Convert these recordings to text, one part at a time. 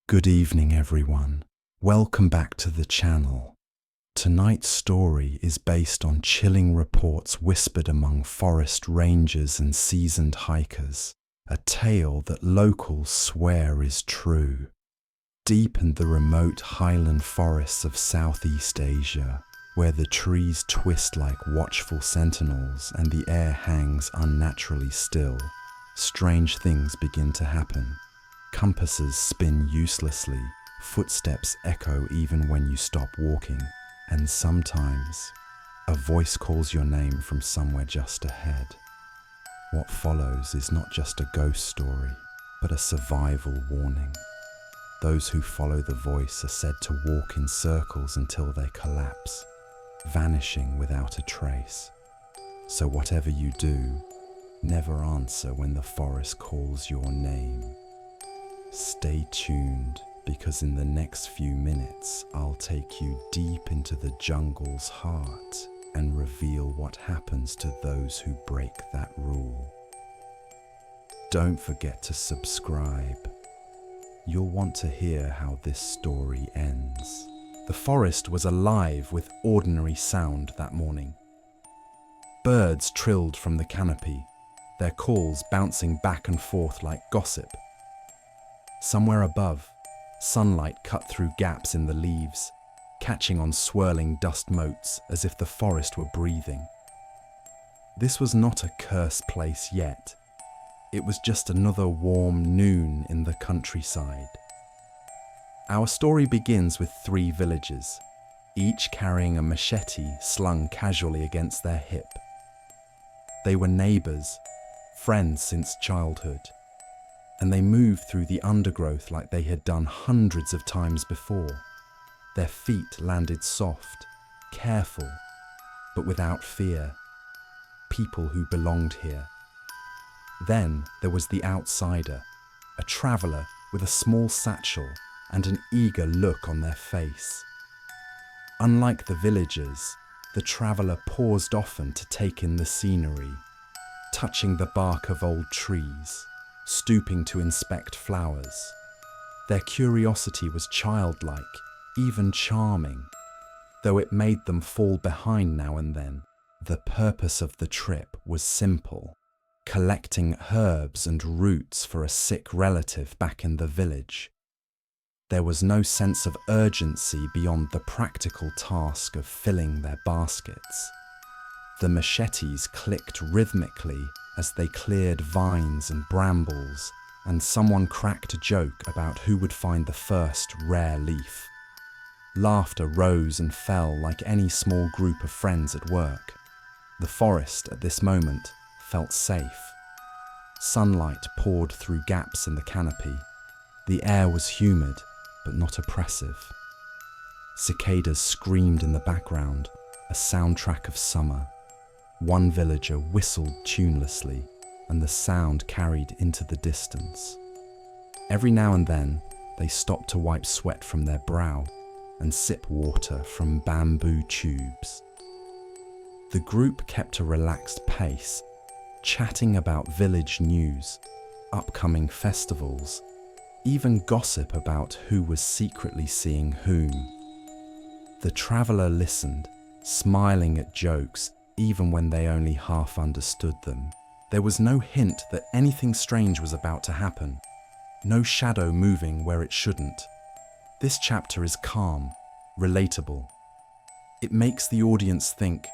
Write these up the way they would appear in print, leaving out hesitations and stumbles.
Good evening, everyone. Welcome back to the channel. Tonight's story is based on chilling reports whispered among forest rangers and seasoned hikers, a tale that locals swear is true. Deep in the remote highland forests of Southeast Asia, where the trees twist like watchful sentinels and the air hangs unnaturally still, strange things begin to happen. Compasses spin uselessly, footsteps echo even when you stop walking, and sometimes a voice calls your name from somewhere just ahead. What follows is not just a ghost story, but a survival warning. Those who follow the voice are said to walk in circles until they collapse, vanishing without a trace. So whatever you do, never answer when the forest calls your name. Stay tuned, because in the next few minutes, I'll take you deep into the jungle's heart and reveal what happens to those who break that rule. Don't forget to subscribe. You'll want to hear how this story ends. The forest was alive with ordinary sound that morning. Birds trilled from the canopy, their calls bouncing back and forth like gossip. Somewhere above, sunlight cut through gaps in the leaves, catching on swirling dust motes as if the forest were breathing. This was not a cursed place yet. It was just another warm noon in the countryside. Our story begins with 3 villagers, each carrying a machete slung casually against their hip. They were neighbors, friends since childhood, and they moved through the undergrowth like they had done hundreds of times before. Their feet landed soft, careful, but without fear. People who belonged here. Then there was the outsider, a traveller with a small satchel and an eager look on their face. Unlike the villagers, the traveller paused often to take in the scenery, touching the bark of old trees, stooping to inspect flowers. Their curiosity was childlike, even charming, though it made them fall behind now and then. The purpose of the trip was simple: collecting herbs and roots for a sick relative back in the village. There was no sense of urgency beyond the practical task of filling their baskets. The machetes clicked rhythmically as they cleared vines and brambles, and someone cracked a joke about who would find the first rare leaf. Laughter rose and fell like any small group of friends at work. The forest at this moment felt safe. Sunlight poured through gaps in the canopy. The air was humid, but not oppressive. Cicadas screamed in the background, a soundtrack of summer. One villager whistled tunelessly, and the sound carried into the distance. Every now and then, they stopped to wipe sweat from their brow and sip water from bamboo tubes. The group kept a relaxed pace, chatting about village news, upcoming festivals, even gossip about who was secretly seeing whom. The traveller listened, smiling at jokes even when they only half understood them. There was no hint that anything strange was about to happen, no shadow moving where it shouldn't. This chapter is calm, relatable. It makes the audience think,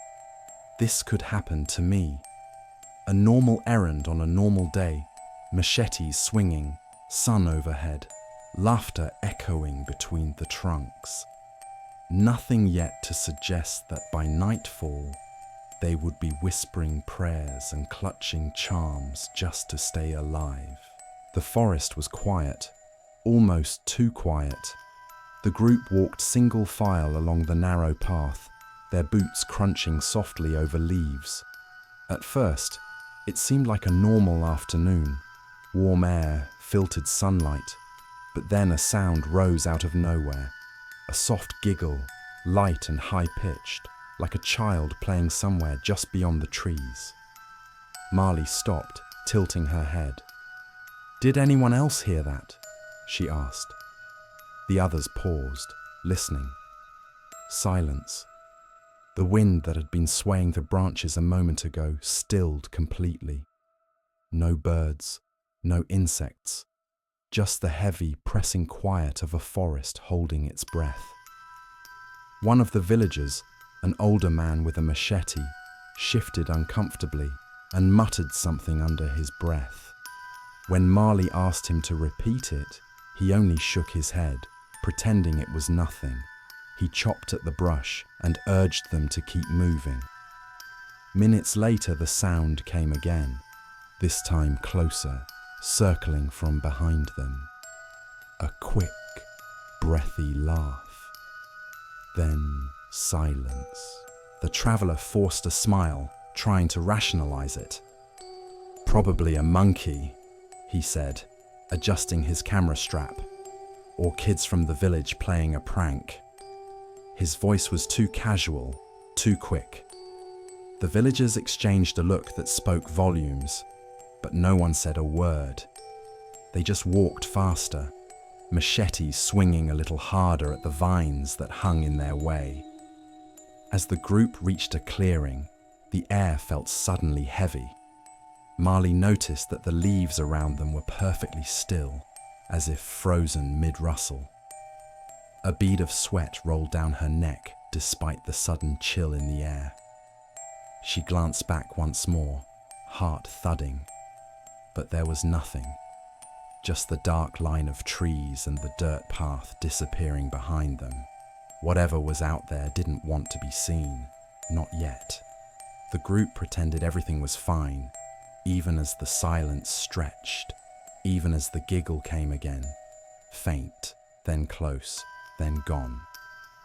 this could happen to me. A normal errand on a normal day, machetes swinging, sun overhead, laughter echoing between the trunks. Nothing yet to suggest that by nightfall, they would be whispering prayers and clutching charms just to stay alive. The forest was quiet, almost too quiet. The group walked single file along the narrow path, their boots crunching softly over leaves. At first, it seemed like a normal afternoon. Warm air, filtered sunlight, but then a sound rose out of nowhere. A soft giggle, light and high-pitched, like a child playing somewhere just beyond the trees. Marley stopped, tilting her head. "Did anyone else hear that?" she asked. The others paused, listening. Silence. The wind that had been swaying the branches a moment ago stilled completely. No birds, no insects, just the heavy, pressing quiet of a forest holding its breath. One of the villagers, an older man with a machete, shifted uncomfortably and muttered something under his breath. When Marley asked him to repeat it, he only shook his head, pretending it was nothing. He chopped at the brush and urged them to keep moving. Minutes later, the sound came again, this time closer, circling from behind them. A quick, breathy laugh. Then silence. The traveler forced a smile, trying to rationalize it. "Probably a monkey," he said, adjusting his camera strap. "Or kids from the village playing a prank." His voice was too casual, too quick. The villagers exchanged a look that spoke volumes, but no one said a word. They just walked faster, machetes swinging a little harder at the vines that hung in their way. As the group reached a clearing, the air felt suddenly heavy. Marley noticed that the leaves around them were perfectly still, as if frozen mid-rustle. A bead of sweat rolled down her neck despite the sudden chill in the air. She glanced back once more, heart thudding, but there was nothing. Just the dark line of trees and the dirt path disappearing behind them. Whatever was out there didn't want to be seen, not yet. The group pretended everything was fine, even as the silence stretched, even as the giggle came again, faint, then close, then gone.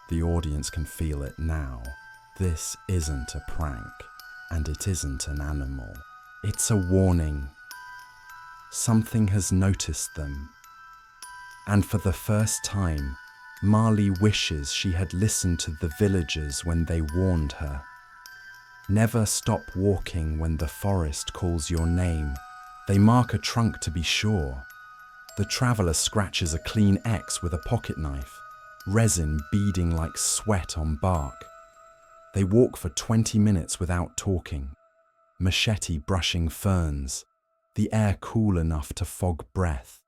The audience can feel it now. This isn't a prank, and it isn't an animal. It's a warning. Something has noticed them. And for the first time, Marley wishes she had listened to the villagers when they warned her. Never stop walking when the forest calls your name. They mark a trunk to be sure. The traveler scratches a clean X with a pocket knife, resin beading like sweat on bark. They walk for 20 minutes without talking, machete brushing ferns, the air cool enough to fog breath.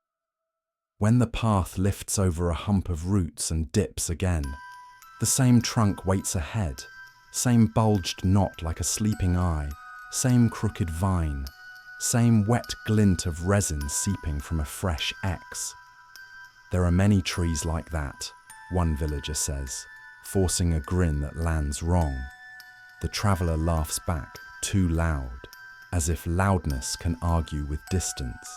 When the path lifts over a hump of roots and dips again, the same trunk waits ahead, same bulged knot like a sleeping eye, same crooked vine, same wet glint of resin seeping from a fresh X. "There are many trees like that," one villager says, forcing a grin that lands wrong. The traveler laughs back, too loud, as if loudness can argue with distance.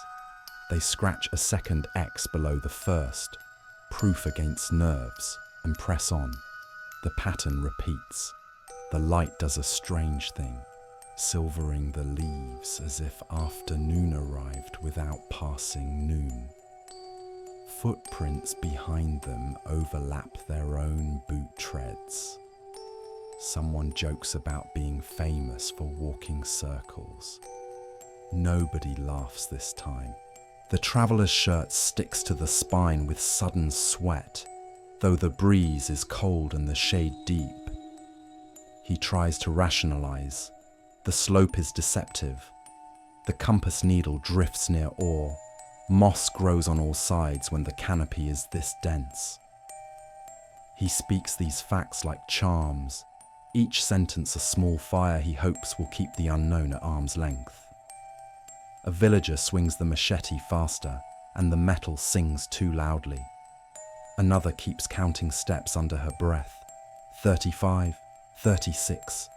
They scratch a second X below the first, proof against nerves, and press on. The pattern repeats. The light does a strange thing, silvering the leaves as if afternoon arrived without passing noon. Footprints behind them overlap their own boot treads. Someone jokes about being famous for walking circles. Nobody laughs this time. The traveler's shirt sticks to the spine with sudden sweat, though the breeze is cold and the shade deep. He tries to rationalize. The slope is deceptive. The compass needle drifts near ore. Moss grows on all sides when the canopy is this dense. He speaks these facts like charms, each sentence a small fire he hopes will keep the unknown at arm's length. A villager swings the machete faster, and the metal sings too loudly. Another keeps counting steps under her breath. 35, 36,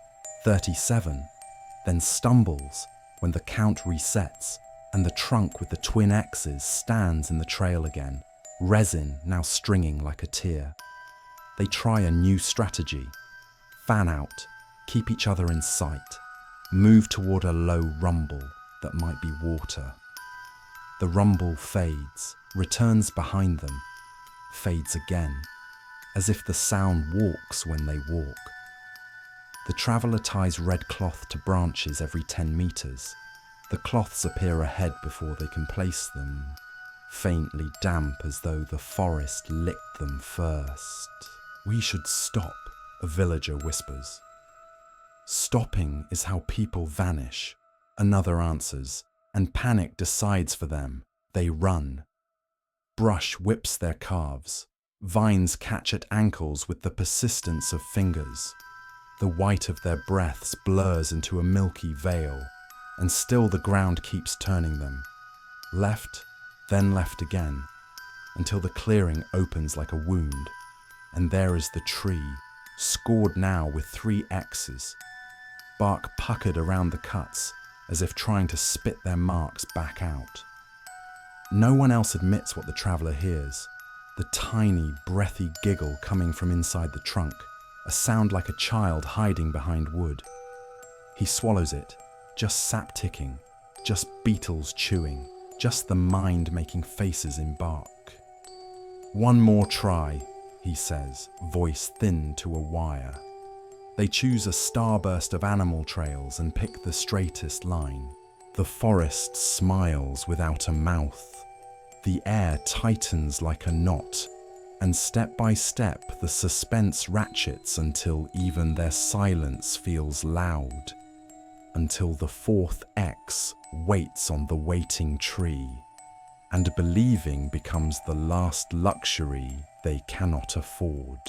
37, then stumbles when the count resets and the trunk with the twin X's stands in the trail again, resin now stringing like a tear. They try a new strategy. Fan out, keep each other in sight, move toward a low rumble that might be water. The rumble fades, returns behind them, fades again, as if the sound walks when they walk. The traveler ties red cloth to branches every 10 meters. The cloths appear ahead before they can place them. faintly damp as though the forest licked them first. "We should stop," a villager whispers. "Stopping is how people vanish," another answers, and panic decides for them. They run. Brush whips their calves. Vines catch at ankles with the persistence of fingers. The white of their breaths blurs into a milky veil, and still the ground keeps turning them. Left, then left again, until the clearing opens like a wound, and there is the tree, scored now with 3 X's, bark puckered around the cuts as if trying to spit their marks back out. No one else admits what the traveller hears, the tiny, breathy giggle coming from inside the trunk, a sound like a child hiding behind wood. He swallows it, just sap ticking, just beetles chewing, just the mind making faces in bark. "One more try," he says, voice thin to a wire. They choose a starburst of animal trails and pick the straightest line. The forest smiles without a mouth. The air tightens like a knot, and step by step the suspense ratchets until even their silence feels loud, until the 4th X waits on the waiting tree, and believing becomes the last luxury they cannot afford.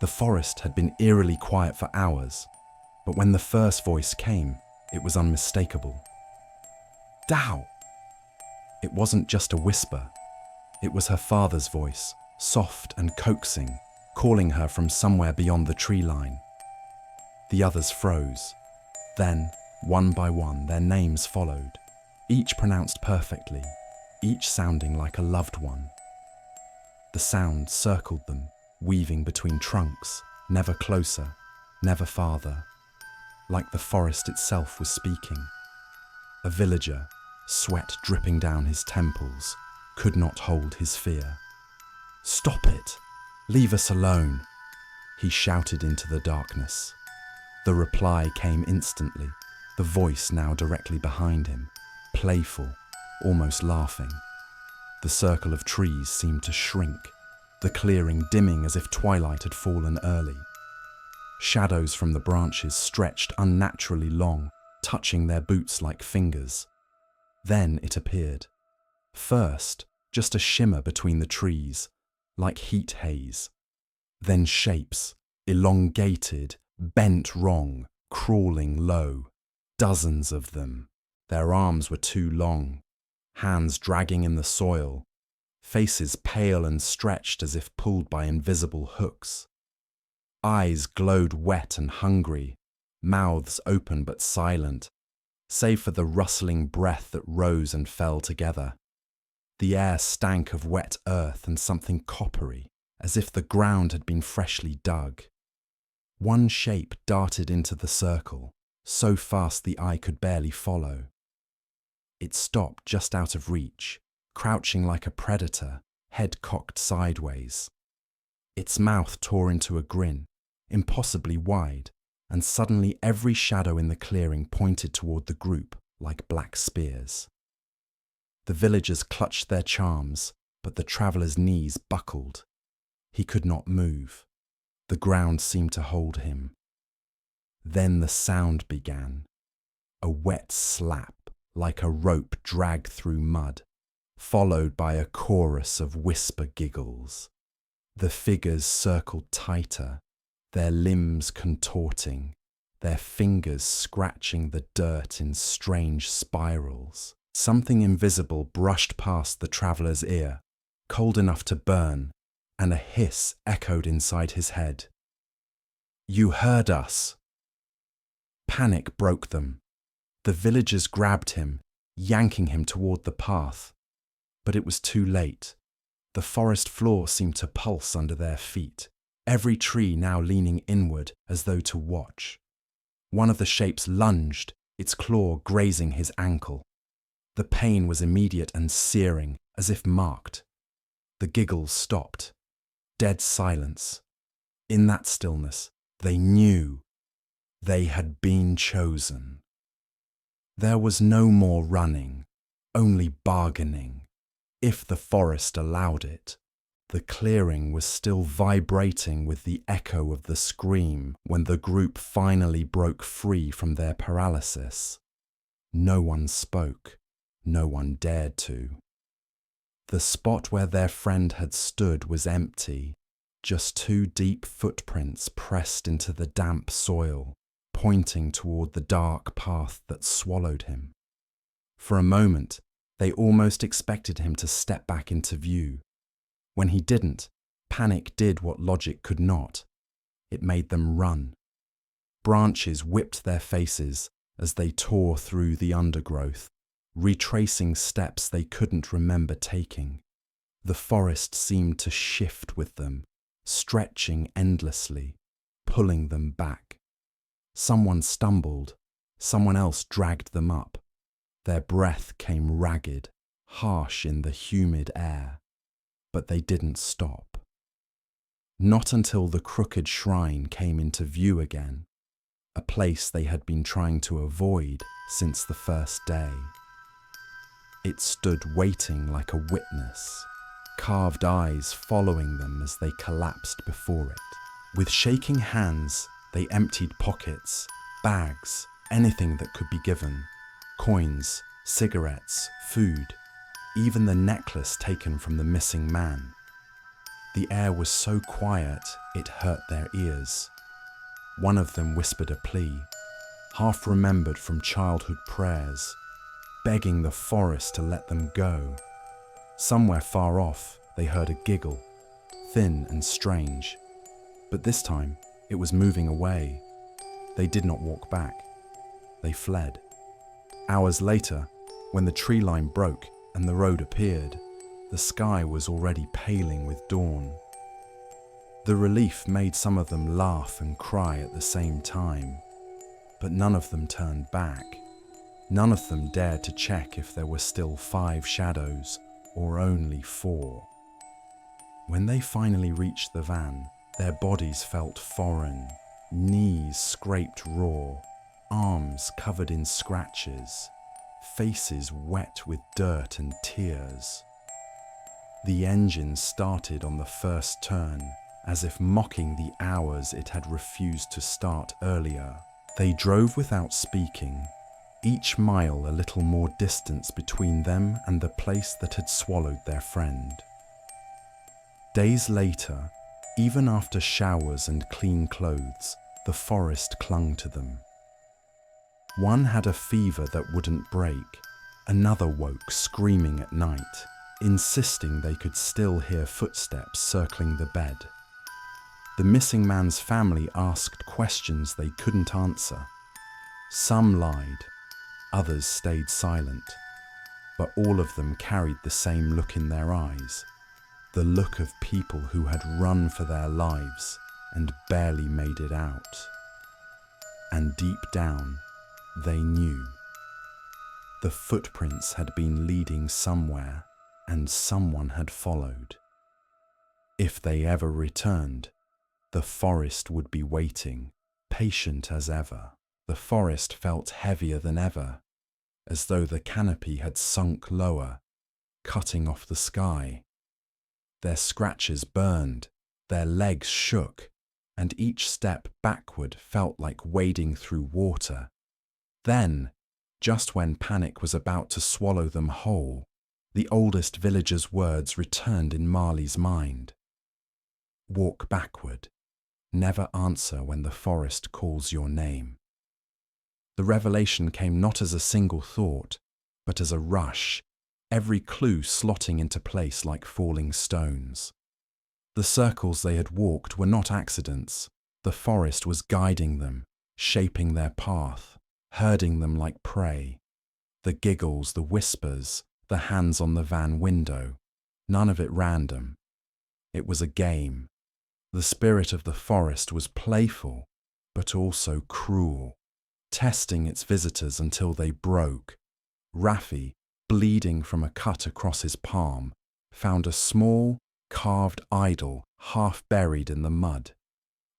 The forest had been eerily quiet for hours, but when the first voice came, it was unmistakable. "Dao!" It wasn't just a whisper. It was her father's voice, soft and coaxing, calling her from somewhere beyond the tree line. The others froze. Then, one by one, their names followed, each pronounced perfectly, each sounding like a loved one. The sound circled them, weaving between trunks, never closer, never farther, like the forest itself was speaking. A villager, sweat dripping down his temples, could not hold his fear. "Stop it! Leave us alone!" he shouted into the darkness. The reply came instantly, the voice now directly behind him, playful, almost laughing. The circle of trees seemed to shrink, the clearing dimming as if twilight had fallen early. Shadows from the branches stretched unnaturally long, touching their boots like fingers. Then it appeared. First, just a shimmer between the trees, like heat haze. Then shapes, elongated, bent wrong, crawling low. Dozens of them. Their arms were too long, hands dragging in the soil, faces pale and stretched as if pulled by invisible hooks. Eyes glowed wet and hungry, mouths open but silent, save for the rustling breath that rose and fell together. The air stank of wet earth and something coppery, as if the ground had been freshly dug. One shape darted into the circle, so fast the eye could barely follow. It stopped just out of reach, crouching like a predator, head cocked sideways. Its mouth tore into a grin, impossibly wide, and suddenly every shadow in the clearing pointed toward the group like black spears. The villagers clutched their charms, but the traveller's knees buckled. He could not move. The ground seemed to hold him. Then the sound began, a wet slap like a rope dragged through mud, followed by a chorus of whisper giggles. The figures circled tighter, their limbs contorting, their fingers scratching the dirt in strange spirals. Something invisible brushed past the traveller's ear, cold enough to burn, and a hiss echoed inside his head. "You heard us!" Panic broke them. The villagers grabbed him, yanking him toward the path. But it was too late. The forest floor seemed to pulse under their feet, every tree now leaning inward as though to watch. One of the shapes lunged, its claw grazing his ankle. The pain was immediate and searing, as if marked. The giggles stopped. Dead silence. In that stillness, they knew. They had been chosen. There was no more running, only bargaining. if the forest allowed it. The clearing was still vibrating with the echo of the scream when the group finally broke free from their paralysis. No one spoke. No one dared to. The spot where their friend had stood was empty, just two deep footprints pressed into the damp soil, pointing toward the dark path that swallowed him. For a moment, they almost expected him to step back into view. When he didn't, panic did what logic could not. It made them run. Branches whipped their faces as they tore through the undergrowth, retracing steps they couldn't remember taking. The forest seemed to shift with them, stretching endlessly, pulling them back. Someone stumbled, someone else dragged them up. Their breath came ragged, harsh in the humid air, but they didn't stop. Not until the crooked shrine came into view again, a place they had been trying to avoid since the first day. It stood waiting like a witness, carved eyes following them as they collapsed before it. With shaking hands, they emptied pockets, bags, anything that could be given. Coins, cigarettes, food, even the necklace taken from the missing man. The air was so quiet it hurt their ears. One of them whispered a plea, half remembered from childhood prayers, begging the forest to let them go. Somewhere far off, they heard a giggle, thin and strange. But this time, it was moving away. They did not walk back. They fled. Hours later, when the tree line broke and the road appeared, the sky was already paling with dawn. The relief made some of them laugh and cry at the same time, but none of them turned back. None of them dared to check if there were still 5 shadows or only 4. When they finally reached the van, their bodies felt foreign, knees scraped raw, arms covered in scratches, faces wet with dirt and tears. The engine started on the first turn, as if mocking the hours it had refused to start earlier. They drove without speaking, each mile a little more distance between them and the place that had swallowed their friend. Days later, even after showers and clean clothes, the forest clung to them. One had a fever that wouldn't break. Another woke screaming at night, insisting they could still hear footsteps circling the bed. The missing man's family asked questions they couldn't answer. Some lied, others stayed silent, but all of them carried the same look in their eyes, the look of people who had run for their lives and barely made it out. And deep down, they knew. The footprints had been leading somewhere, and someone had followed. If they ever returned, the forest would be waiting, patient as ever. The forest felt heavier than ever, as though the canopy had sunk lower, cutting off the sky. Their scratches burned, their legs shook, and each step backward felt like wading through water. Then, just when panic was about to swallow them whole, the oldest villager's words returned in Marley's mind. Walk backward. Never answer when the forest calls your name. The revelation came not as a single thought, but as a rush, every clue slotting into place like falling stones. The circles they had walked were not accidents. The forest was guiding them, shaping their path, herding them like prey. The giggles, the whispers, the hands on the van window, none of it random. It was a game. The spirit of the forest was playful, but also cruel, testing its visitors until they broke. Raffi, bleeding from a cut across his palm, found a small, carved idol half buried in the mud.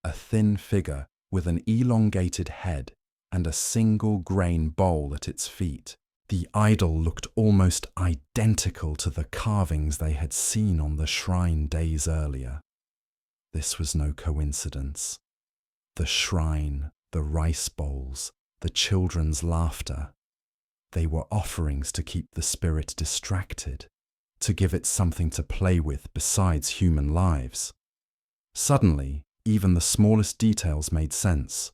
A thin figure with an elongated head and a single grain bowl at its feet, The idol looked almost identical to the carvings they had seen on the shrine days earlier. This was no coincidence. The shrine, the rice bowls, the children's laughter. They were offerings to keep the spirit distracted, to give it something to play with besides human lives. Suddenly, even the smallest details made sense.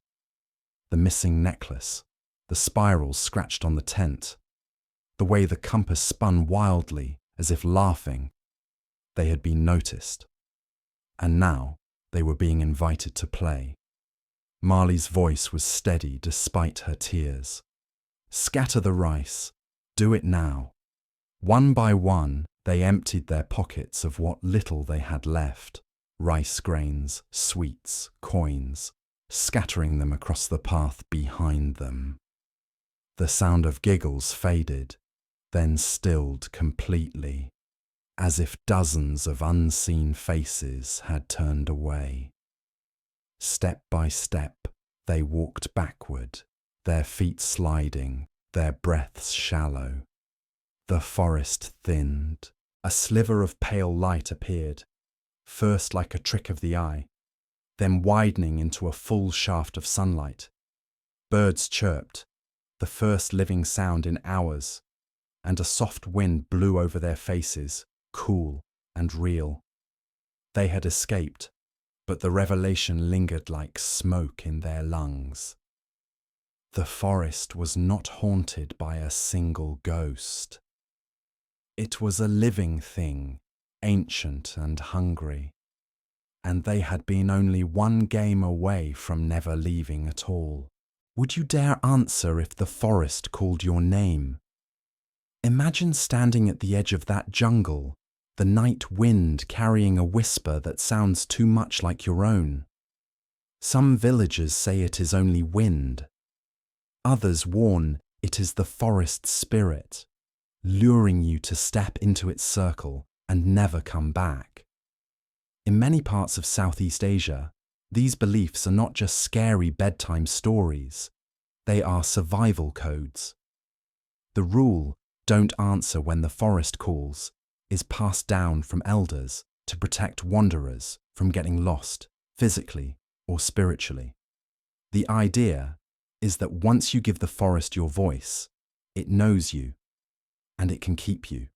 The missing necklace, the spirals scratched on the tent, the way the compass spun wildly as if laughing. They had been noticed. And now they were being invited to play. Marley's voice was steady despite her tears. Scatter the rice. Do it now. One by one, they emptied their pockets of what little they had left. Rice grains, sweets, coins, scattering them across the path behind them. The sound of giggles faded, then stilled completely, as if dozens of unseen faces had turned away. Step by step, they walked backward, their feet sliding, their breaths shallow. The forest thinned. A sliver of pale light appeared, first like a trick of the eye, then widening into a full shaft of sunlight. Birds chirped, the first living sound in hours, and a soft wind blew over their faces, cool and real. They had escaped, but the revelation lingered like smoke in their lungs. The forest was not haunted by a single ghost. It was a living thing, ancient and hungry, and they had been only one game away from never leaving at all. Would you dare answer if the forest called your name? Imagine standing at the edge of that jungle, the night wind carrying a whisper that sounds too much like your own. Some villagers say it is only wind. Others warn it is the forest spirit, luring you to step into its circle and never come back. In many parts of Southeast Asia, these beliefs are not just scary bedtime stories, they are survival codes. The rule, "Don't answer when the forest calls," is passed down from elders to protect wanderers from getting lost, physically or spiritually. The idea is that once you give the forest your voice, it knows you, and it can keep you.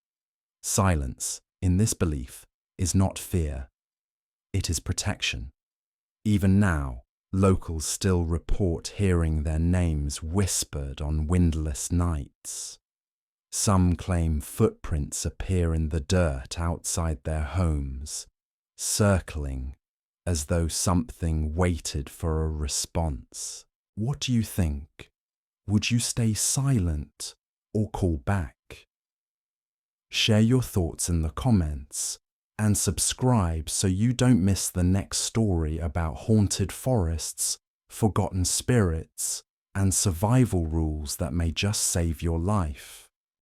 Silence, in this belief, is not fear. It is protection. Even now, locals still report hearing their names whispered on windless nights. Some claim footprints appear in the dirt outside their homes, circling as though something waited for a response. What do you think? Would you stay silent or call back? Share your thoughts in the comments and subscribe so you don't miss the next story about haunted forests, forgotten spirits, and survival rules that may just save your life.